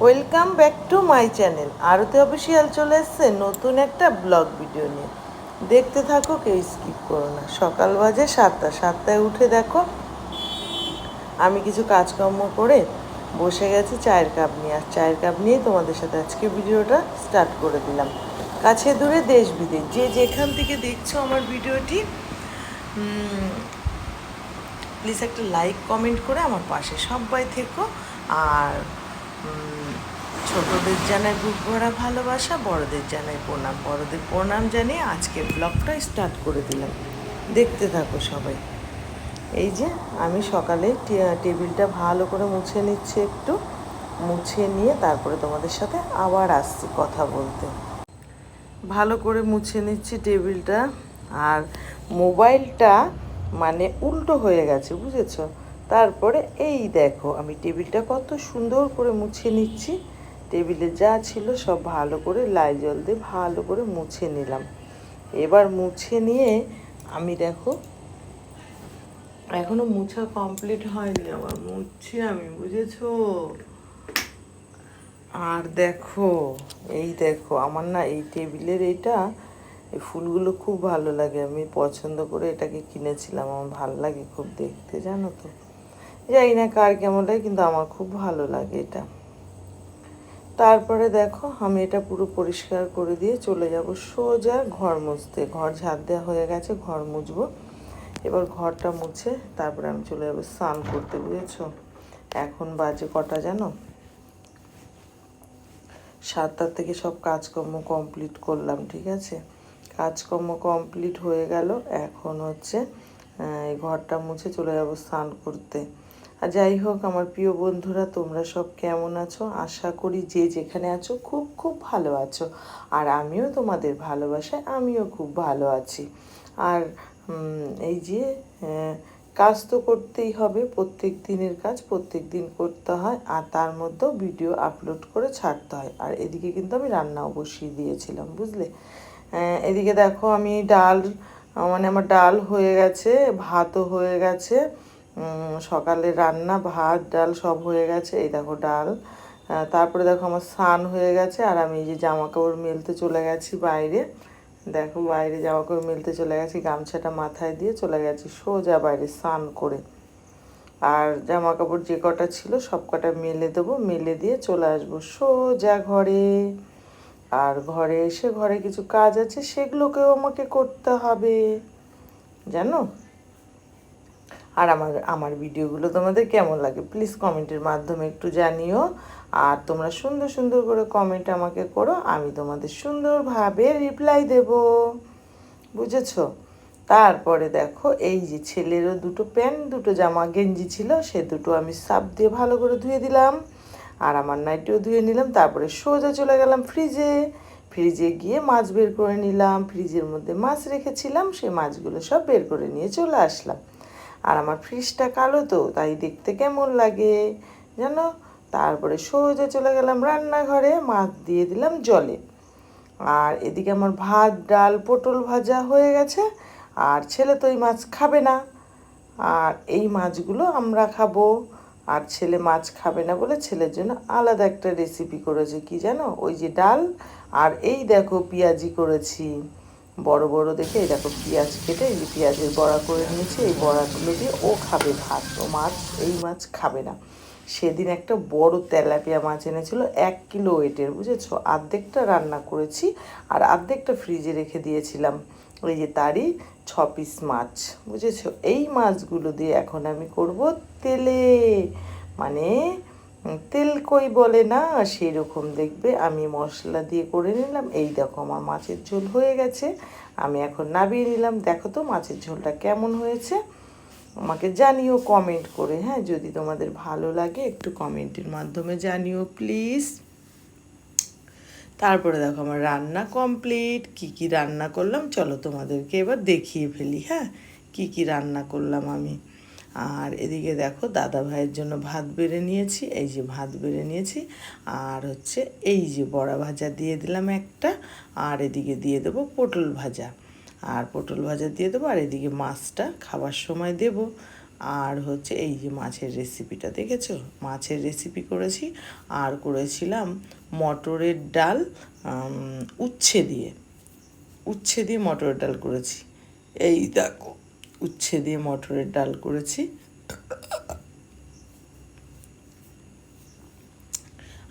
Welcome back to my channel. Aarti official চলে এসছে নতুন একটা ব্লগ ভিডিও নিয়ে। দেখতে থাকো, কেউ স্কিপ করো না। সকাল বাজে 7টায় উঠে দেখো আমি কিছু কাজকর্ম করে বসে গেছি চায়ের কাপ নিয়ে। আর চায়ের কাপ নিয়েই তোমাদের সাথে আজকে ভিডিওটা স্টার্ট করে দিলাম। কাছে দূরে দেশ বিদেশ যে যেখান থেকে দেখছো আমার ভিডিওটি, প্লিজ একটা লাইক কমেন্ট করে আমার পাশে সবাই থেকো। আর ছোটদের জানাই বুক ভরা ভালোবাসা, বড়দের জানাই প্রণাম। বড়দের প্রণাম জানিয়ে আজকে ব্লগটা স্টার্ট করে দিলাম। দেখতে থাকো সবাই। এই যে আমি সকালে টেবিলটা ভালো করে মুছে নিচ্ছি, একটু মুছে নিয়ে তারপরে তোমাদের সাথে আবার আসছি কথা বলতে। ভালো করে মুছে নিচ্ছি টেবিলটা। আর মোবাইলটা মানে উল্টো হয়ে গেছে, বুঝেছো? তারপরে এই দেখো আমি টেবিলটা কত সুন্দর করে মুছে নিচ্ছি। টেবিলে যা ছিল সব ভালো করে লাইজল দিয়ে ভালো করে মুছে নিলাম। এবার মুছে নিয়ে আমি দেখো এখনো মুছা কমপ্লিট হয়নি, আবার মুছছি আমি, বুঝেছো? আর দেখো এই দেখো আমার না এই টেবিলের এই ফুলগুলো খুব ভালো লাগে। আমি পছন্দ করে এটাকে কিনেছিলাম, আমার ভালো লাগে খুব দেখতে, জানো তো। জানি না কার কেমন লাগে, কিন্তু আমার খুব ভালো লাগে এটা। তারপরে দেখো আমি এটা পুরো পরিষ্কার করে দিয়ে চলে যাব সোজা ঘর মুছতে। ঘর ঝাড় দেওয়া হয়ে গেছে, ঘর মুছবো। এবার ঘরটা মুছে তারপরে আমি চলে যাবো স্নান করতে, বুঝেছো? এখন বাজে কটা জানো? 7টা থেকে সব কাজকর্ম কমপ্লিট করলাম, ঠিক আছে? কাজকর্ম কমপ্লিট হয়ে গেল। এখন হচ্ছে এই ঘরটা মুছে চলে যাব স্নান করতে। আর যাই হোক আমার প্রিয় বন্ধুরা, তোমরা সব কেমন আছো? আশা করি যে যেখানে আছো খুব খুব ভালো আছো। আর আমিও তোমাদের ভালোবাসায় আমিও খুব ভালো আছি। আর এই যে কাজ তো করতেই হবে, প্রত্যেক দিনের কাজ প্রত্যেক দিন করতে হয়। আর তার মধ্যেও ভিডিও আপলোড করে ছাড়তে হয়। আর এদিকে কিন্তু আমি রান্নাও বসিয়ে দিয়েছিলাম, বুঝলে? এদিকে দেখো আমি ডাল, মানে আমার ডাল হয়ে গেছে, ভাতও হয়ে গেছে। সকালে রান্না ভাত ডাল সব হয়ে গেছে। এই দেখো ডাল। তারপরে দেখো আমার স্নান হয়ে গেছে। আর আমি এই যে জামা কাপড় মেলতে চলে গেছি বাইরে। দেখো বাইরে জামা কাপড় মেলতে চলে গেছি, গামছাটা মাথায় দিয়ে চলে গেছি সোজা বাইরে স্নান করে। আর জামা কাপড় যে কটা ছিল সব কটা মেলে দেবো, মেলে দিয়ে চলে আসবো সোজা ঘরে। আর ঘরে এসে ঘরে কিছু কাজ আছে, সেগুলোকেও আমাকে করতে হবে, জানো। আর আমার আমার ভিডিওগুলো তোমাদের কেমন লাগে প্লিজ কমেন্টের মাধ্যমে একটু জানিও। আর তোমরা সুন্দর সুন্দর করে কমেন্ট আমাকে করো, আমি তোমাদের সুন্দরভাবে রিপ্লাই দেব, বুঝেছো? তারপরে দেখো এই যে ছেলেরও দুটো প্যান্ট দুটো জামা গেঞ্জি ছিল, সে দুটো আমি সার্ফ দিয়ে ভালো করে ধুয়ে দিলাম। আর আমার নাইটিও ধুয়ে নিলাম। তারপরে সোজা চলে গেলাম ফ্রিজে। ফ্রিজে গিয়ে মাছ বের করে নিলাম। ফ্রিজের মধ্যে মাছ রেখেছিলাম, সেই মাছগুলো সব বের করে নিয়ে চলে আসলাম। আর আমার ফ্রিজটা কালো তো, তাই দেখতে কেমন লাগে জানো। তারপরে সোজা চলে গেলাম রান্নাঘরে, মাছ দিয়ে দিলাম জলে। আর এদিকে আমার ভাত ডাল পটল ভাজা হয়ে গেছে। আর ছেলে তো এই মাছ খাবে না, আর এই মাছগুলো আমরা খাবো। আর ছেলে মাছ খাবে না বলে ছেলের জন্য আলাদা একটা রেসিপি করেছে, কি জানো? ওই যে ডাল আর এই দেখো পেঁয়াজি করেছি বড় বড় দেখে। এই দেখো পেঁয়াজ কেটে এই যে পেঁয়াজের বড়া করে নিয়েছি, এই বড়াগুলো দিয়ে ও খাবে ভাত। ও এই মাছ খাবে না। সেদিন একটা বড় তেলাপিয়া মাছ এনেছিল 1 কিলো ওয়েটের, বুঝেছো? অর্ধেকটা রান্না করেছি আর অর্ধেকটা ফ্রিজে রেখে দিয়েছিলাম। ওই যে তারই 6 পিস মাছ, বুঝেছো? এই মাছগুলো দিয়ে এখন আমি করব তেলে, মানে তেল কই বলে না সেই রকম দেখবে আমি মশলা দিয়ে করে নিলাম। এই দেখো আমার মাছের ঝোল হয়ে গেছে, আমি এখন নামিয়ে নিলাম। দেখো তো মাছের ঝোলটা কেমন হয়েছে, আমাকে জানিও কমেন্ট করে। হ্যাঁ, যদি তোমাদের ভালো লাগে একটু কমেন্টের মাধ্যমে জানিও প্লিজ। তারপরে দেখো আমার রান্না কমপ্লিট। কি কি রান্না করলাম চলো তোমাদেরকে এবার দেখিয়ে ফেলি। হ্যাঁ, কি কি রান্না করলাম আমি। আর এদিকে দেখো দাদা ভাইয়ের জন্য ভাত বেড়ে নিয়েছি, এই যে ভাত বেড়ে নিয়েছি। আর হচ্ছে এই যে বড়া ভাজা দিয়ে দিলাম একটা। আর এদিকে দিয়ে দেবো পটল ভাজা, আর পটল ভাজা দিয়ে দেবো। আর এদিকে মাছটা খাবার সময় দেবো। আর হচ্ছে এই যে মাছের রেসিপিটা দেখেছো, মাছের রেসিপি করেছি। আর করেছিলাম মটরের ডাল, উচ্ছে দিয়ে মটরের ডাল করেছি। এই দেখো, উচ্ছে দিয়ে মটরের ডাল করেছি।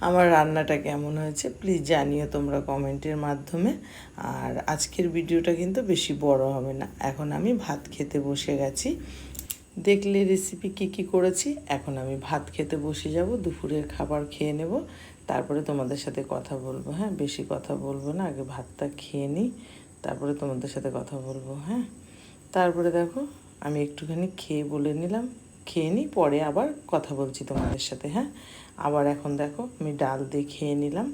আমার রান্নাটা কেমন হয়েছে প্লিজ জানিও তোমরা কমেন্টের মাধ্যমে। আর আজকের ভিডিওটা কিন্তু বেশি বড় হবে না, এখন আমি ভাত খেতে বসে গেছি। দেখলে রেসিপি কী করেছি। এখন আমি ভাত খেতে বসে যাব, দুপুরের খাবার খেয়ে নেব, তারপরে তোমাদের সাথে কথা বলবো। হ্যাঁ, বেশি কথা বলবো না, আগে ভাতটা খেয়ে নিই, তারপরে তোমাদের সাথে কথা বলবো। হ্যাঁ, তারপরে দেখো আমি একটুখানি খেয়ে বলে নিলাম, খেয়ে নিই, পরে আবার কথা বলছি তোমাদের সাথে। হ্যাঁ, আবার এখন দেখো আমি ডাল দিয়ে খেয়ে নিলাম,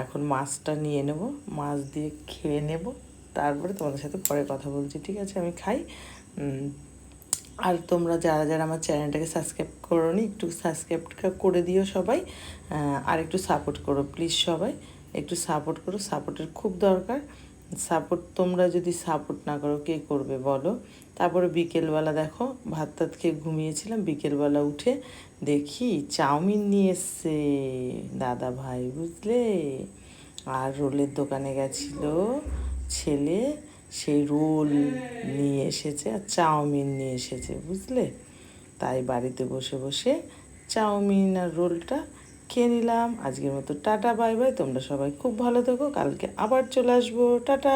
এখন মাছটা নিয়ে নেব, মাছ দিয়ে খেয়ে নেব, তারপরে তোমাদের সাথে পরে কথা বলছি। ঠিক আছে, আমি খাই। আর তোমরা যারা যারা আমার চ্যানেলটাকে সাবস্ক্রাইব করোনি, একটু সাবস্ক্রাইব করে দিও সবাই। আর একটু সাপোর্ট করো প্লিজ, সবাই একটু সাপোর্ট করো, সাপোর্টের খুব দরকার। সাপোর্ট তোমরা যদি সাপোর্ট না করো কে করবে বলো। তারপরে বিকেলবেলা দেখো ভাত টাত খেয়ে ঘুমিয়েছিলাম, বিকেলবেলা উঠে দেখি চাউমিন নিয়ে এসছে দাদা ভাই, বুঝলে। আর রোলের দোকানে গেছিলো ছেলে, সেই রোল নিয়ে এসেছে আর চাউমিন নিয়ে এসেছে, বুঝলে। তাই বাড়িতে বসে বসে চাউমিন আর রোলটা খেয়ে নিলাম। আজকের মতো টাটা বাই বাই, তোমরা সবাই খুব ভালো থেকো, কালকে আবার চলে আসবো, টাটা।